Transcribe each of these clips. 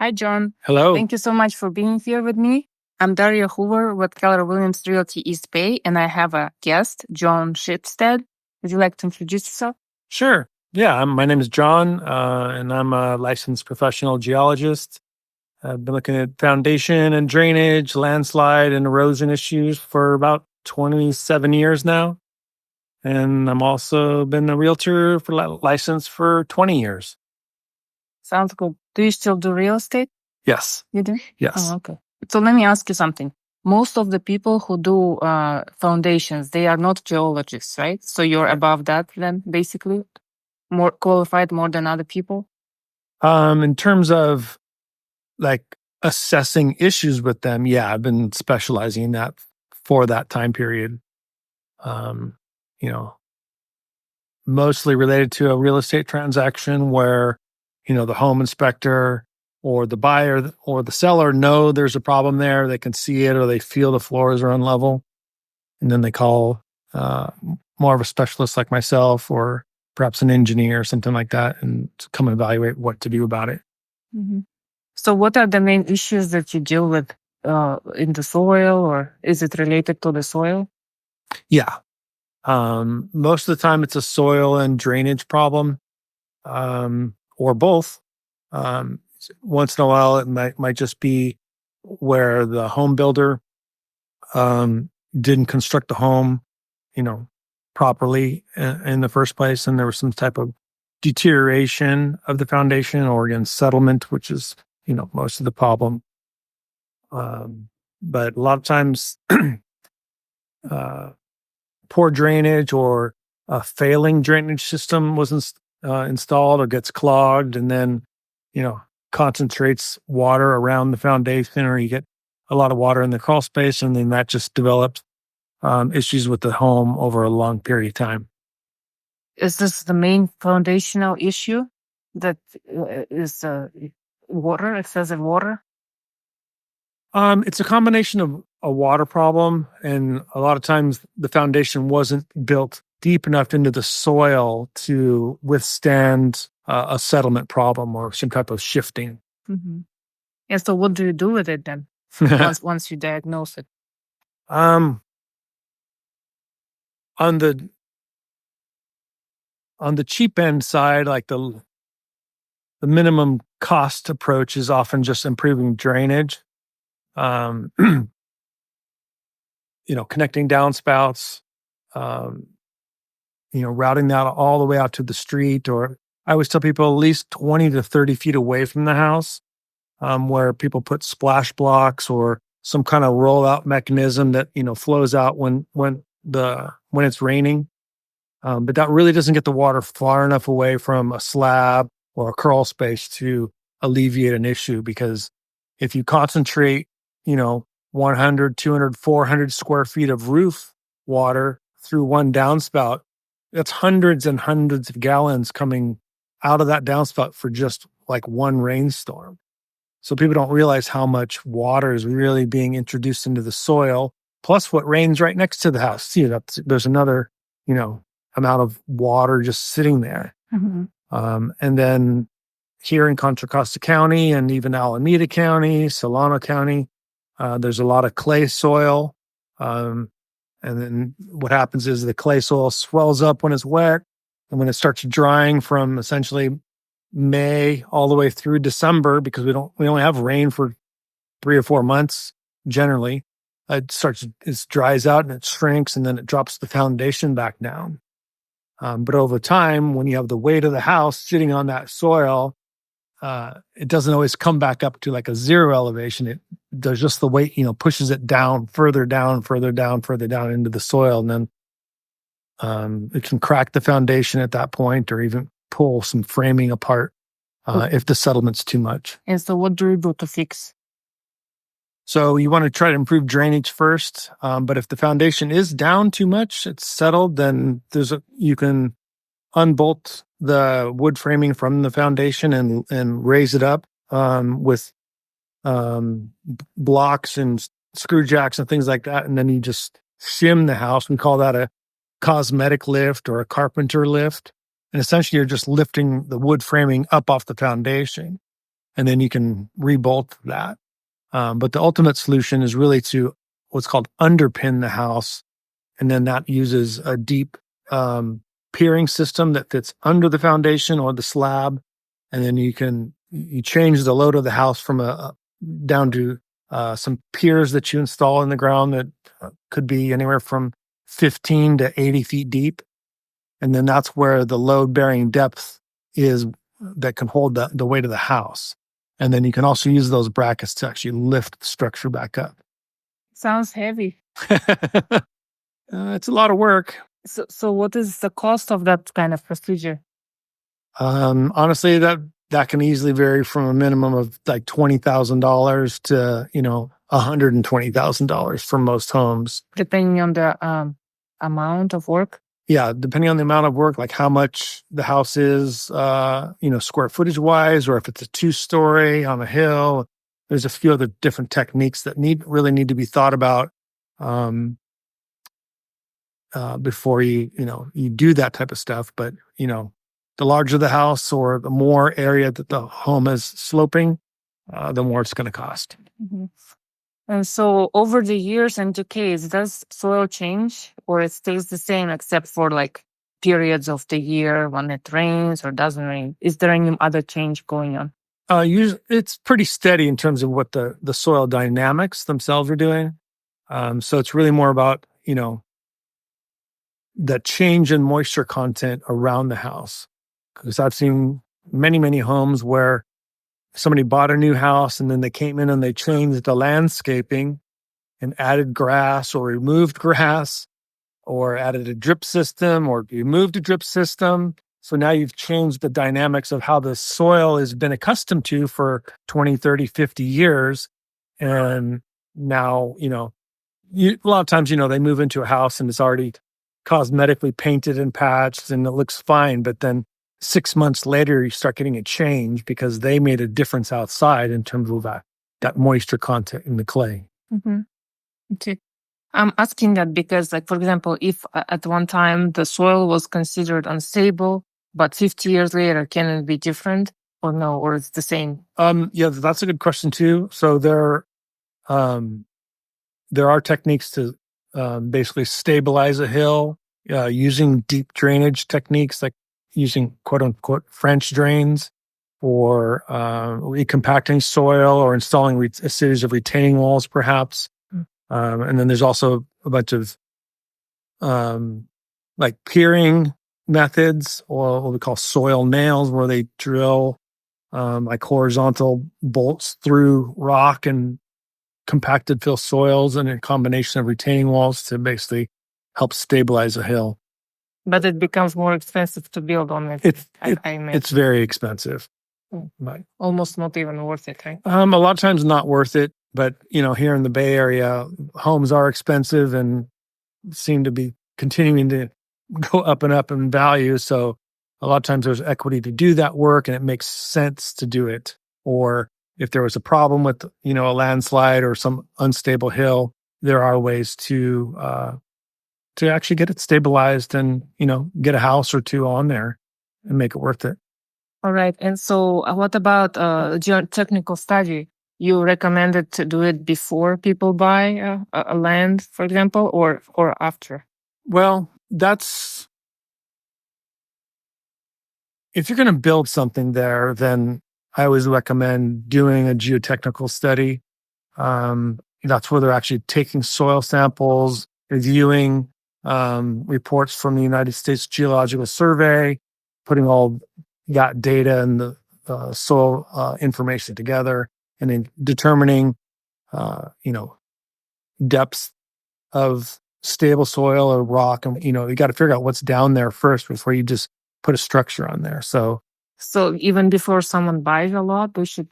Hi, John. Hello. Thank you so much for being here with me. I'm Daria Hoover with Keller Williams Realty East Bay, and I have a guest, John Shipstead. Would you like to introduce yourself? Sure. Yeah, my name is John, and I'm a licensed professional geologist. I've been looking at foundation and drainage, landslide, and erosion issues for about 27 years now. And I'm also been a realtor for licensed for 20 years. Sounds good. Do you still do real estate? Yes. You do? Yes. Oh, okay. So let me ask you something. Most of the people who do foundations, they are not geologists, right? So you're above that then, basically? More qualified more than other people? In terms of like assessing issues with them, yeah, I've been specializing in that for that time period. Um, you know, mostly related to a real estate transaction where, the home inspector or the buyer or the seller know there's a problem there. They can see it or they feel the floors are unlevel. And then they call more of a specialist like myself or perhaps an engineer or something like that and to come evaluate what to do about it. Mm-hmm. So what are the main issues that you deal with in the soil, or is it related to the soil? Yeah. Most of the time it's a soil and drainage problem, or both. Once in a while it might just be where the home builder didn't construct the home, properly in the first place, and there was some type of deterioration of the foundation, or again settlement, which is most of the problem. But a lot of times, poor drainage or a failing drainage system was installed or gets clogged, and then concentrates water around the foundation, or you get a lot of water in the crawl space, and then that just develops issues with the home over a long period of time. Is this the main foundational issue that is water, excessive water? It's a combination of a water problem, and a lot of times the foundation wasn't built deep enough into the soil to withstand a settlement problem or some type of shifting. Mm-hmm. And so what do you do with it then, once you diagnose it? On the cheap end side, like the minimum cost approach is often just improving drainage. Connecting downspouts, routing that all the way out to the street, or I always tell people at least 20 to 30 feet away from the house, where people put splash blocks or some kind of rollout mechanism that, flows out when it's raining. But that really doesn't get the water far enough away from a slab or a crawl space to alleviate an issue, because if you concentrate, 100, 200, 400 square feet of roof water through one downspout, that's hundreds and hundreds of gallons coming out of that downspout for just like one rainstorm. So people don't realize how much water is really being introduced into the soil, plus what rains right next to the house. See, there's another, amount of water just sitting there. Mm-hmm. And then here in Contra Costa County and even Alameda County, Solano County, there's a lot of clay soil. And then what happens is the clay soil swells up when it's wet. And when it starts drying from essentially May all the way through December, because we only have rain for 3 or 4 months generally, it dries out and it shrinks, and then it drops the foundation back down. But over time, when you have the weight of the house sitting on that soil, it doesn't always come back up to like a zero elevation. There's just the weight, pushes it down, further down into the soil. And then it can crack the foundation at that point, or even pull some framing apart if the settlement's too much. And so what do you do to fix? So you want to try to improve drainage first. But if the foundation is down too much, it's settled, then you can unbolt the wood framing from the foundation and raise it up with blocks and screw jacks and things like that. And then you just shim the house. We call that a cosmetic lift or a carpenter lift. And essentially you're just lifting the wood framing up off the foundation. and then you can rebolt that. But the ultimate solution is really to what's called underpin the house. And then that uses a deep piering system that fits under the foundation or the slab. And then you change the load of the house from down to some piers that you install in the ground that could be anywhere from 15 to 80 feet deep. And then that's where the load bearing depth is that can hold the weight of the house. And then you can also use those brackets to actually lift the structure back up. Sounds heavy. It's a lot of work. So what is the cost of that kind of procedure? Honestly, that can easily vary from a minimum of like $20,000 to, $120,000 for most homes. Depending on the amount of work? Yeah, depending on the amount of work, like how much the house is, square footage wise, or if it's a 2-story on a hill. There's a few other different techniques that really need to be thought about before you do that type of stuff. But the larger the house or the more area that the home is sloping, the more it's going to cost. Mm-hmm. And so over the years and decades, does soil change or it stays the same except for like periods of the year when it rains or doesn't rain? Is there any other change going on? Usually it's pretty steady in terms of what the soil dynamics themselves are doing. So it's really more about, the change in moisture content around the house. Because I've seen many, many homes where somebody bought a new house and then they came in and they changed the landscaping and added grass or removed grass or added a drip system or removed a drip system. So now you've changed the dynamics of how the soil has been accustomed to for 20, 30, 50 years. And now, a lot of times, they move into a house and it's already cosmetically painted and patched and it looks fine. But then 6 months later, you start getting a change because they made a difference outside in terms of that moisture content in the clay. Mm-hmm. Okay. I'm asking that because, like, for example, if at one time the soil was considered unstable, but 50 years later, can it be different or no, or it's the same? Yeah, that's a good question too. So there are techniques to basically stabilize a hill using deep drainage techniques, like using quote unquote French drains or recompacting soil or installing a series of retaining walls, perhaps. And then there's also a bunch of like piering methods or what we call soil nails, where they drill like horizontal bolts through rock and compacted fill soils and a combination of retaining walls to basically help stabilize a hill. But it becomes more expensive to build on it. It's very expensive. Right. Almost not even worth it, right? A lot of times not worth it. But, here in the Bay Area, homes are expensive and seem to be continuing to go up and up in value. So a lot of times there's equity to do that work and it makes sense to do it. Or if there was a problem with, a landslide or some unstable hill, there are ways to actually get it stabilized and, get a house or two on there and make it worth it. All right. And so what about geotechnical study? You recommended to do it before people buy a land, for example, or after? Well, if you're going to build something there, then I always recommend doing a geotechnical study. That's where they're actually taking soil samples, reviewing reports from the United States Geological Survey, putting all that data and the soil information together, and then determining, depths of stable soil or rock. And, you got to figure out what's down there first before you just put a structure on there. So even before someone buys a lot, they should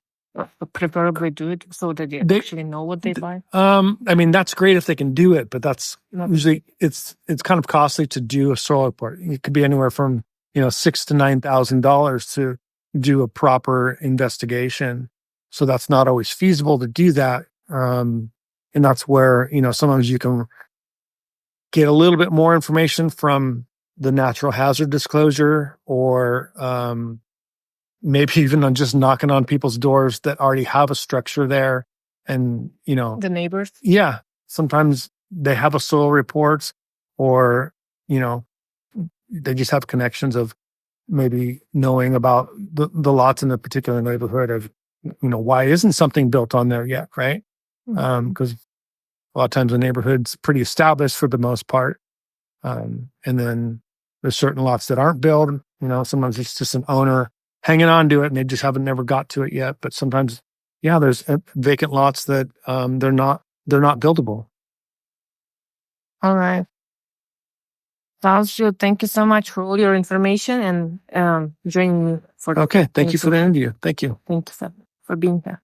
preferably do it so that they actually know what they buy. That's great if they can do it, but that's usually it's kind of costly to do a soil report. It could be anywhere from $6,000 to $9,000 to do a proper investigation. So that's not always feasible to do that. And that's where sometimes you can get a little bit more information from the natural hazard disclosure or maybe even on just knocking on people's doors that already have a structure there. And, The neighbors. yeah, sometimes they have a soil report, or, they just have connections of maybe knowing about the lots in a particular neighborhood of, why isn't something built on there yet, right? Because a lot of times the neighborhood's pretty established for the most part. And then there's certain lots that aren't built. Sometimes it's just an owner hanging on to it and they just haven't never got to it yet. But sometimes, yeah, there's vacant lots that they're not buildable. All right. Sounds good. Thank you so much for all your information and joining me for. Okay. Thank you for the interview. Thank you. Thank you for being here.